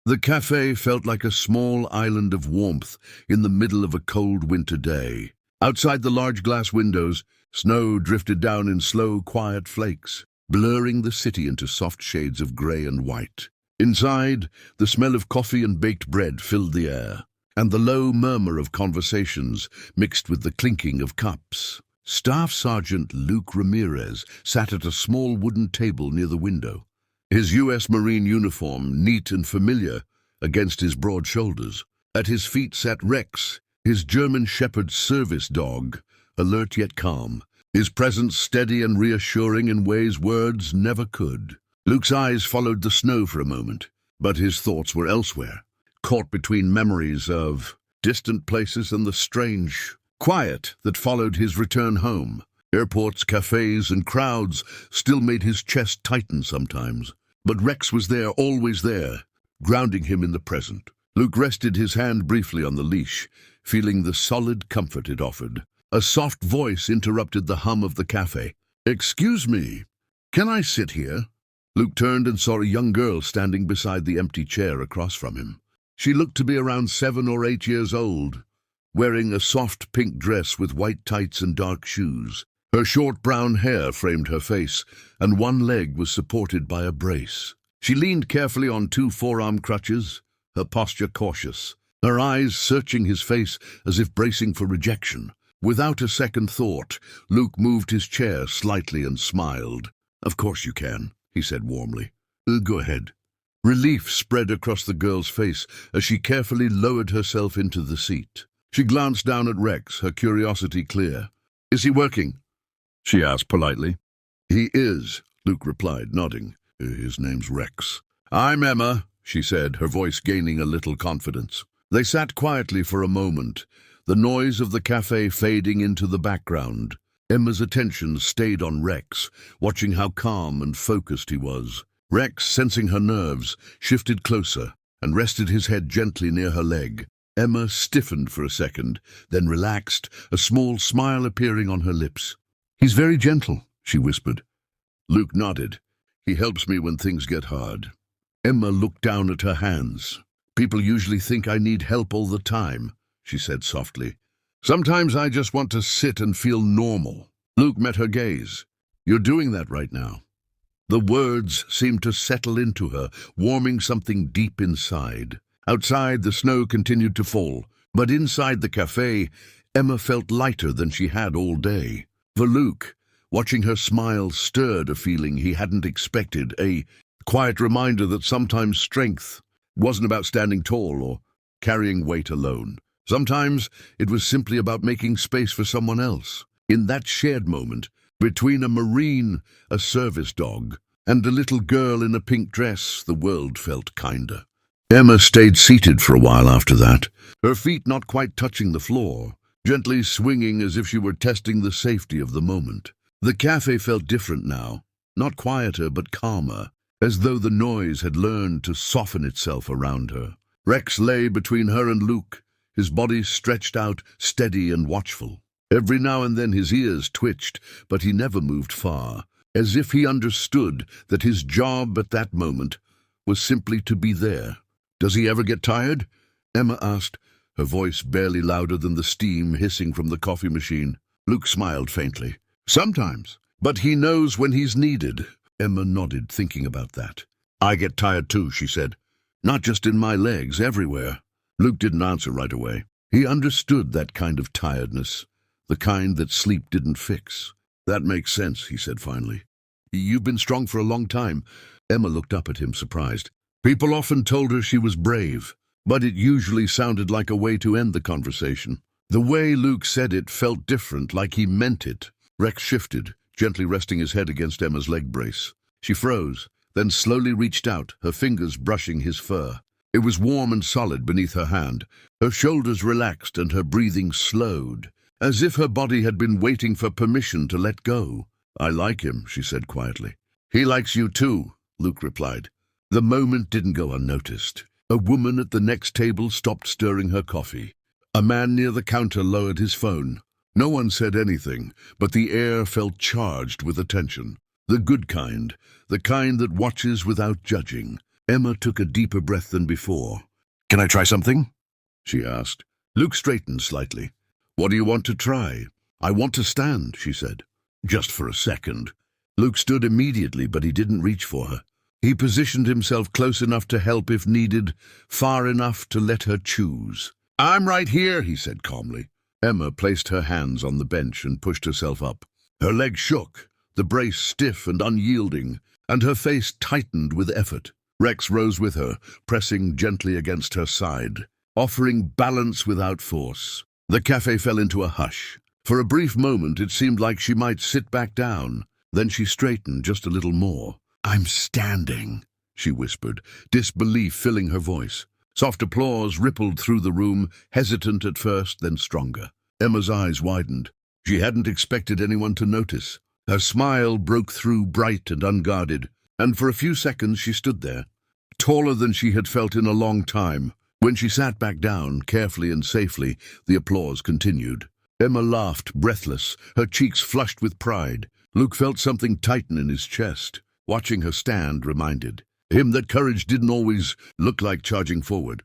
The cafe felt like a small island of warmth in the middle of a cold winter day. Outside the large glass windows, snow drifted down in slow, quiet flakes, blurring the city into soft shades of grey and white. Inside, the smell of coffee and baked bread filled the air, and the low murmur of conversations mixed with the clinking of cups. Staff Sergeant Luke Ramirez sat at a small wooden table near the window, his U.S. Marine uniform neat and familiar against his broad shoulders. At his feet sat Rex, his German Shepherd service dog, alert yet calm, his presence steady and reassuring in ways words never could. Luke's eyes followed the snow for a moment, but his thoughts were elsewhere, caught between memories of distant places and the strange quiet that followed his return home. Airports, cafes, and crowds still made his chest tighten sometimes, but Rex was there, always there, grounding him in the present. Luke rested his hand briefly on the leash, feeling the solid comfort it offered. A soft voice interrupted the hum of the cafe. "Excuse me, can I sit here?" Luke turned and saw a young girl standing beside the empty chair across from him. She looked to be around 7 or 8 years old, wearing a soft pink dress with white tights and dark shoes. Her short brown hair framed her face, and one leg was supported by a brace. She leaned carefully on 2 forearm crutches, her posture cautious, her eyes searching his face as if bracing for rejection. Without a second thought, Luke moved his chair slightly and smiled. "Of course you can," he said warmly. Go ahead." Relief spread across the girl's face as she carefully lowered herself into the seat. She glanced down at Rex, her curiosity clear. "Is he working?" she asked politely. "He is," Luke replied, nodding. "His name's Rex." "I'm Emma," she said, her voice gaining a little confidence. They sat quietly for a moment, the noise of the cafe fading into the background. Emma's attention stayed on Rex, watching how calm and focused he was. Rex, sensing her nerves, shifted closer and rested his head gently near her leg. Emma stiffened for a second, then relaxed, a small smile appearing on her lips. "He's very gentle," she whispered. Luke nodded. "He helps me when things get hard." Emma looked down at her hands. "People usually think I need help all the time," she said softly. "Sometimes I just want to sit and feel normal." Luke met her gaze. "You're doing that right now." The words seemed to settle into her, warming something deep inside. Outside, the snow continued to fall, but inside the cafe, Emma felt lighter than she had all day. For Luke, watching her smile stirred a feeling he hadn't expected, a quiet reminder that sometimes strength wasn't about standing tall or carrying weight alone. Sometimes it was simply about making space for someone else. In that shared moment, between a Marine, a service dog, and a little girl in a pink dress, the world felt kinder. Emma stayed seated for a while after that, her feet not quite touching the floor, gently swinging as if she were testing the safety of the moment. The cafe felt different now, not quieter but calmer, as though the noise had learned to soften itself around her. Rex lay between her and Luke, his body stretched out, steady and watchful. Every now and then his ears twitched, but he never moved far, as if he understood that his job at that moment was simply to be there. "Does he ever get tired?" Emma asked, her voice barely louder than the steam hissing from the coffee machine. Luke smiled faintly. "Sometimes, but he knows when he's needed." Emma nodded, thinking about that. "I get tired too," she said. "Not just in my legs, everywhere." Luke didn't answer right away. He understood that kind of tiredness, the kind that sleep didn't fix. "That makes sense," he said finally. "You've been strong for a long time." Emma looked up at him, surprised. People often told her she was brave, but it usually sounded like a way to end the conversation. The way Luke said it felt different, like he meant it. Rex shifted, gently resting his head against Emma's leg brace. She froze, then slowly reached out, her fingers brushing his fur. It was warm and solid beneath her hand. Her shoulders relaxed and her breathing slowed, as if her body had been waiting for permission to let go. "I like him," she said quietly. "He likes you too," Luke replied. The moment didn't go unnoticed. A woman at the next table stopped stirring her coffee. A man near the counter lowered his phone. No one said anything, but the air felt charged with attention. The good kind, the kind that watches without judging. Emma took a deeper breath than before. "Can I try something?" she asked. Luke straightened slightly. "What do you want to try?" "I want to stand," she said. "Just for a second." Luke stood immediately, but he didn't reach for her. He positioned himself close enough to help if needed, far enough to let her choose. "I'm right here," he said calmly. Emma placed her hands on the bench and pushed herself up. Her legs shook, the brace stiff and unyielding, and her face tightened with effort. Rex rose with her, pressing gently against her side, offering balance without force. The cafe fell into a hush. For a brief moment it seemed like she might sit back down. Then she straightened just a little more. "I'm standing," she whispered, disbelief filling her voice. Soft applause rippled through the room, hesitant at first, then stronger. Emma's eyes widened. She hadn't expected anyone to notice. Her smile broke through, bright and unguarded, and for a few seconds she stood there, taller than she had felt in a long time. When she sat back down, carefully and safely, the applause continued. Emma laughed, breathless, her cheeks flushed with pride. Luke felt something tighten in his chest. Watching her stand reminded him that courage didn't always look like charging forward.